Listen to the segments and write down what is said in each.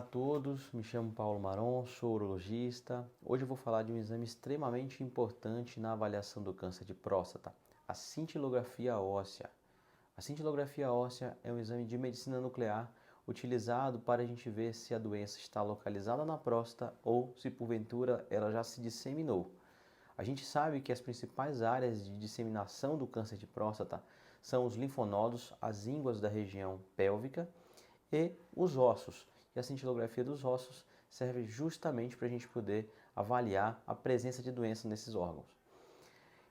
a todos, me chamo Paulo Maron, sou urologista. Hoje eu vou falar de um exame extremamente importante na avaliação do câncer de próstata, a cintilografia óssea. A cintilografia óssea é um exame de medicina nuclear utilizado para a gente ver se a doença está localizada na próstata ou se porventura ela já se disseminou. A gente sabe que as principais áreas de disseminação do câncer de próstata são os linfonodos, as ínguas da região pélvica e os ossos. E a cintilografia dos ossos serve justamente para a gente poder avaliar a presença de doença nesses órgãos.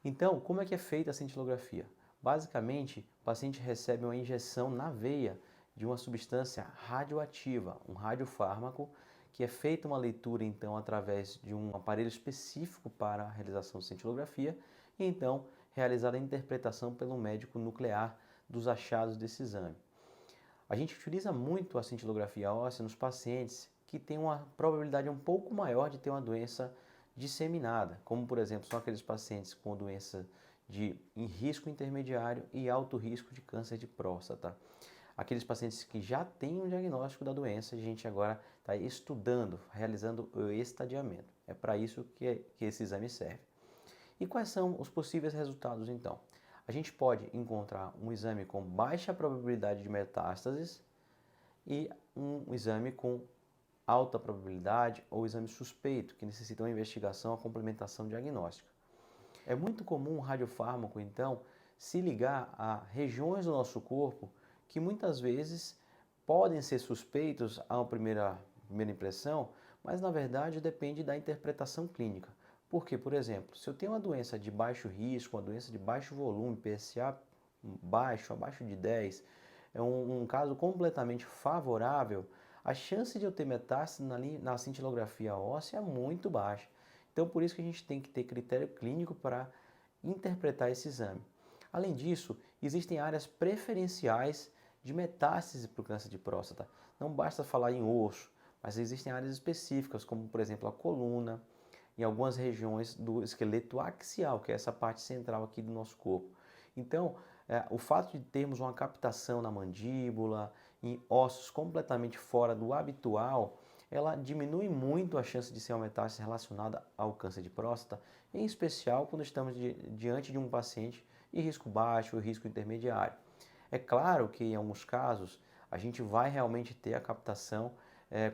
Então, como é que é feita a cintilografia? Basicamente, o paciente recebe uma injeção na veia de uma substância radioativa, um radiofármaco, que é feita uma leitura então através de um aparelho específico para a realização de cintilografia e então realizada a interpretação pelo médico nuclear dos achados desse exame. A gente utiliza muito a cintilografia óssea nos pacientes que têm uma probabilidade um pouco maior de ter uma doença disseminada, como por exemplo são aqueles pacientes com doença em risco intermediário e alto risco de câncer de próstata. Aqueles pacientes que já têm um diagnóstico da doença, a gente agora está estudando, realizando o estadiamento. É para isso que esse exame serve. E quais são os possíveis resultados então? A gente pode encontrar um exame com baixa probabilidade de metástases e um exame com alta probabilidade ou exame suspeito, que necessita uma investigação, a complementação diagnóstica. É muito comum o radiofármaco, então, se ligar a regiões do nosso corpo que muitas vezes podem ser suspeitos a uma primeira impressão, mas na verdade depende da interpretação clínica. Porque, por exemplo, se eu tenho uma doença de baixo risco, uma doença de baixo volume, PSA baixo, abaixo de 10, é um caso completamente favorável, a chance de eu ter metástase na cintilografia óssea é muito baixa. Então, por isso que a gente tem que ter critério clínico para interpretar esse exame. Além disso, existem áreas preferenciais de metástase para o câncer de próstata. Não basta falar em osso, mas existem áreas específicas, como por exemplo a coluna, em algumas regiões do esqueleto axial, que é essa parte central aqui do nosso corpo. Então, o fato de termos uma captação na mandíbula, em ossos completamente fora do habitual, ela diminui muito a chance de ser uma metástase relacionada ao câncer de próstata, em especial quando estamos diante de um paciente em risco baixo ou risco intermediário. É claro que em alguns casos a gente vai realmente ter a captação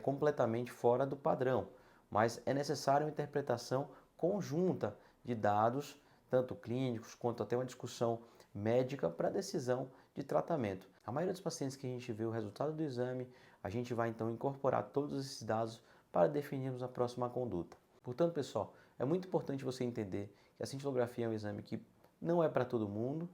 completamente fora do padrão, mas é necessária uma interpretação conjunta de dados, tanto clínicos quanto até uma discussão médica para a decisão de tratamento. A maioria dos pacientes que a gente vê o resultado do exame, a gente vai então incorporar todos esses dados para definirmos a próxima conduta. Portanto, pessoal, é muito importante você entender que a cintilografia é um exame que não é para todo mundo,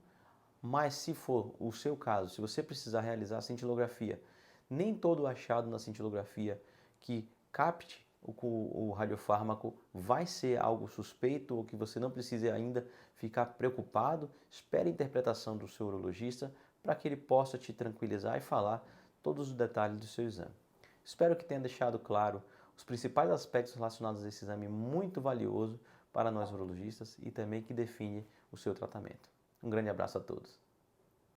mas se for o seu caso, se você precisar realizar a cintilografia, nem todo achado na cintilografia que capte o radiofármaco vai ser algo suspeito ou que você não precise ainda ficar preocupado. Espere a interpretação do seu urologista para que ele possa te tranquilizar e falar todos os detalhes do seu exame. Espero que tenha deixado claro os principais aspectos relacionados a esse exame muito valioso para nós urologistas e também que define o seu tratamento. Um grande abraço a todos.